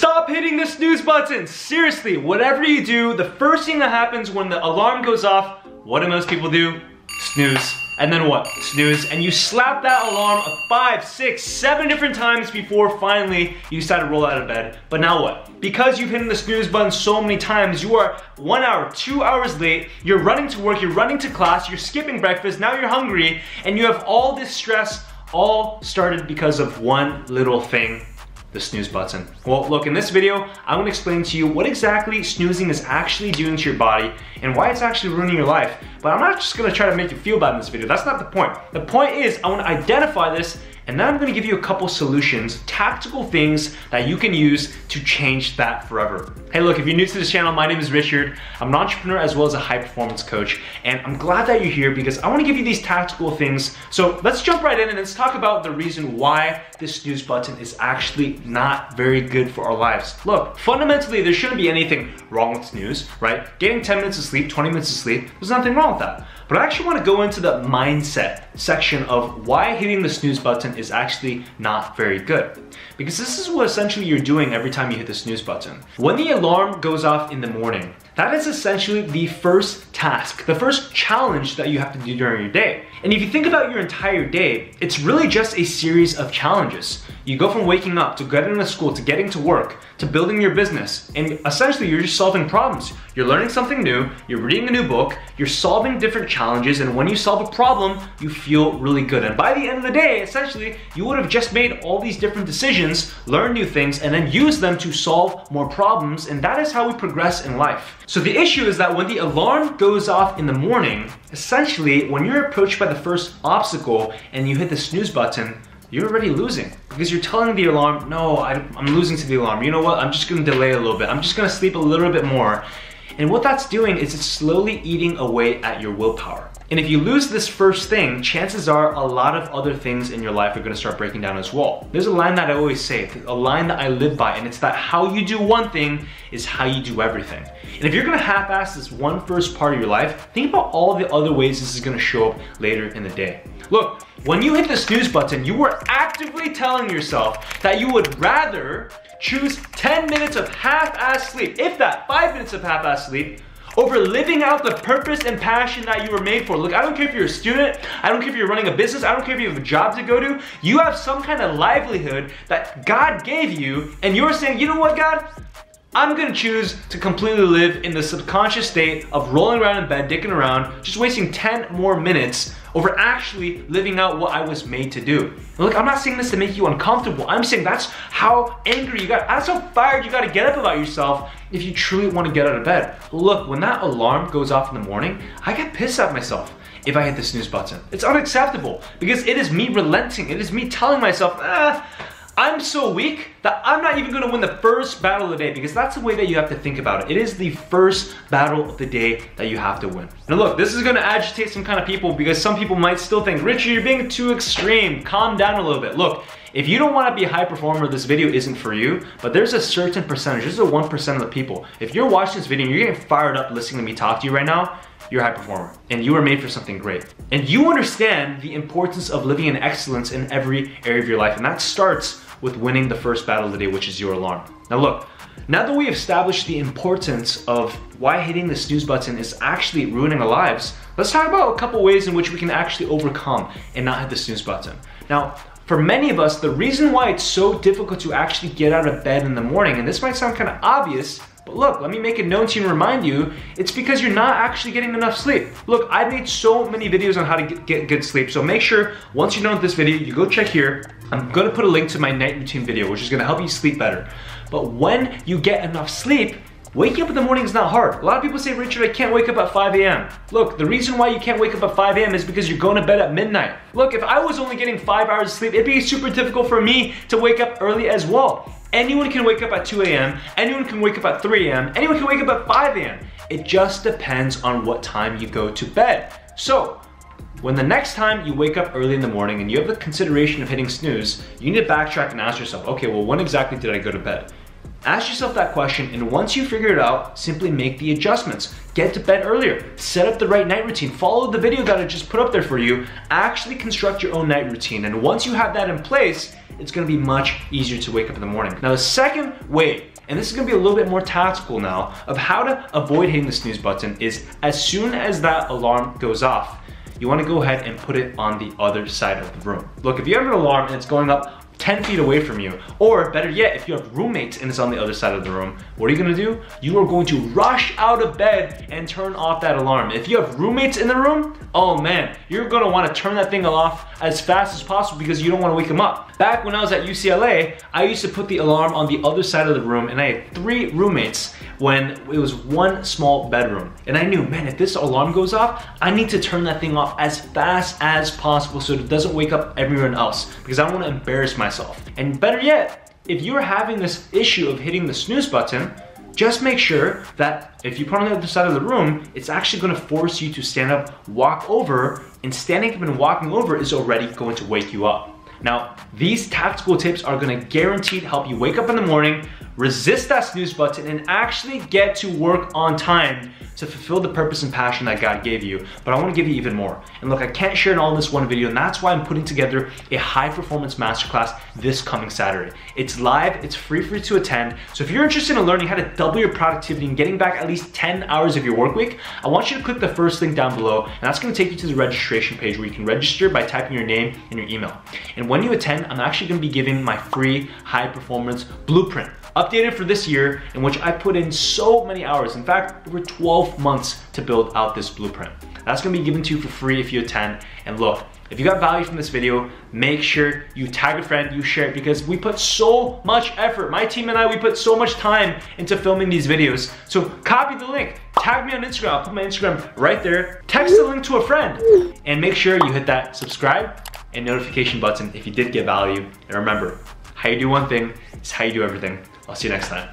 Stop hitting the snooze button. Seriously, whatever you do, the first thing that happens when the alarm goes off, what do most people do? Snooze. And then what? Snooze. And you slap that alarm 5, 6, 7 different times before finally you decide to roll out of bed. But now what? Because you've hit the snooze button so many times, you are 1 hour, 2 hours late, you're running to work, you're running to class, you're skipping breakfast, now you're hungry, and you have all this stress, all started because of one little thing. The snooze button. Well, look, in this video, I'm gonna explain to you what exactly snoozing is actually doing to your body and why it's actually ruining your life. But I'm not just gonna try to make you feel bad in this video. That's not the point. The point is, I wanna identify this, and then I'm gonna give you a couple solutions, tactical things that you can use to change that forever. Hey, look, if you're new to this channel, my name is Richard. I'm an entrepreneur as well as a high performance coach, and I'm glad that you're here because I wanna give you these tactical things. So let's jump right in and let's talk about the reason why this snooze button is actually not very good for our lives. Look, fundamentally, there shouldn't be anything wrong with snooze, right? Getting 10 minutes of sleep, 20 minutes of sleep, there's nothing wrong with that. But I actually want to go into the mindset section of why hitting the snooze button is actually not very good. Because this is what essentially you're doing every time you hit the snooze button. When the alarm goes off in the morning, that is essentially the first task, the first challenge that you have to do during your day. And if you think about your entire day, it's really just a series of challenges. You go from waking up, to getting to school, to getting to work, to building your business, and essentially you're just solving problems. You're learning something new, you're reading a new book, you're solving different challenges, and when you solve a problem, you feel really good. And by the end of the day, essentially, you would have just made all these different decisions, learned new things, and then used them to solve more problems, and that is how we progress in life. So the issue is that when the alarm goes off in the morning, essentially, when you're approached by the first obstacle and you hit the snooze button, you're already losing because you're telling the alarm, no, I'm losing to the alarm. You know what? I'm just gonna delay a little bit. I'm just gonna sleep a little bit more. And what that's doing is it's slowly eating away at your willpower. And if you lose this first thing, chances are a lot of other things in your life are gonna start breaking down as well. There's a line that I always say, a line that I live by, and it's that how you do one thing is how you do everything. And if you're gonna half-ass this one first part of your life, think about all the other ways this is gonna show up later in the day. Look, when you hit the snooze button, you were actively telling yourself that you would rather choose 10 minutes of half-ass sleep, if that, 5 minutes of half-ass sleep, over living out the purpose and passion that you were made for. Look, I don't care if you're a student, I don't care if you're running a business, I don't care if you have a job to go to, you have some kind of livelihood that God gave you, and you're saying, you know what, God? I'm gonna choose to completely live in the subconscious state of rolling around in bed, dicking around, just wasting 10 more minutes over actually living out what I was made to do. And look, I'm not saying this to make you uncomfortable. I'm saying that's how angry you got, that's how fired you gotta get up about yourself if you truly wanna get out of bed. Look, when that alarm goes off in the morning, I get pissed at myself if I hit the snooze button. It's unacceptable because it is me relenting. It is me telling myself, I'm so weak that I'm not even gonna win the first battle of the day, because that's the way that you have to think about it. It is the first battle of the day that you have to win. Now look, this is gonna agitate some kind of people because some people might still think, Richard, you're being too extreme. Calm down a little bit. Look, if you don't wanna be a high performer, this video isn't for you, but there's a certain percentage, there's a 1% of the people. If you're watching this video and you're getting fired up listening to me talk to you right now, you're a high performer and you are made for something great. And you understand the importance of living in excellence in every area of your life, and that starts with winning the first battle of the day, which is your alarm. Now look, now that we've established the importance of why hitting the snooze button is actually ruining our lives, let's talk about a couple ways in which we can actually overcome and not hit the snooze button. Now, for many of us, the reason why it's so difficult to actually get out of bed in the morning, and this might sound kind of obvious, but look, let me make it known to you and remind you, it's because you're not actually getting enough sleep. Look, I've made so many videos on how to get good sleep, so make sure once you're done with this video, you go check here. I'm gonna put a link to my night routine video, which is gonna help you sleep better. But when you get enough sleep, waking up in the morning is not hard. A lot of people say, Richard, I can't wake up at 5 a.m. Look, the reason why you can't wake up at 5 a.m. is because you're going to bed at midnight. Look, if I was only getting 5 hours of sleep, it'd be super difficult for me to wake up early as well. Anyone can wake up at 2 a.m., anyone can wake up at 3 a.m., anyone can wake up at 5 a.m. It just depends on what time you go to bed. So, when the next time you wake up early in the morning and you have the consideration of hitting snooze, you need to backtrack and ask yourself, okay, well, when exactly did I go to bed? Ask yourself that question, and once you figure it out, simply make the adjustments. Get to bed earlier, set up the right night routine, follow the video that I just put up there for you, actually construct your own night routine, and once you have that in place, it's gonna be much easier to wake up in the morning. Now the second way, and this is gonna be a little bit more tactical now, of how to avoid hitting the snooze button is as soon as that alarm goes off, you wanna go ahead and put it on the other side of the room. Look, if you have an alarm and it's going up 10 feet away from you, or better yet, if you have roommates and it's on the other side of the room, what are you gonna do? You are going to rush out of bed and turn off that alarm. If you have roommates in the room, oh man, you're gonna wanna turn that thing off as fast as possible because you don't wanna wake them up. Back when I was at UCLA, I used to put the alarm on the other side of the room, and I had 3 roommates when it was 1 small bedroom. And I knew, man, if this alarm goes off, I need to turn that thing off as fast as possible so it doesn't wake up everyone else, because I don't wanna embarrass myself. And better yet, if you're having this issue of hitting the snooze button, just make sure that if you put it on the other side of the room, it's actually gonna force you to stand up, walk over, and standing up and walking over is already going to wake you up. Now, these tactical tips are gonna guaranteed help you wake up in the morning, resist that snooze button, and actually get to work on time to fulfill the purpose and passion that God gave you. But I wanna give you even more. And look, I can't share in all this one video, and that's why I'm putting together a high performance masterclass this coming Saturday. It's live, it's free for you to attend. So if you're interested in learning how to double your productivity and getting back at least 10 hours of your work week, I want you to click the first link down below, and that's gonna take you to the registration page where you can register by typing your name and your email. And when you attend, I'm actually gonna be giving my free high performance blueprint, updated for this year, in which I put in so many hours. In fact, over 12 months to build out this blueprint. That's gonna be given to you for free if you attend. And look, if you got value from this video, make sure you tag a friend, you share it, because we put so much effort. My team and I, we put so much time into filming these videos. So copy the link, tag me on Instagram, I'll put my Instagram right there, text the link to a friend, and make sure you hit that subscribe and notification button if you did get value. And remember, how you do one thing is how you do everything. I'll see you next time.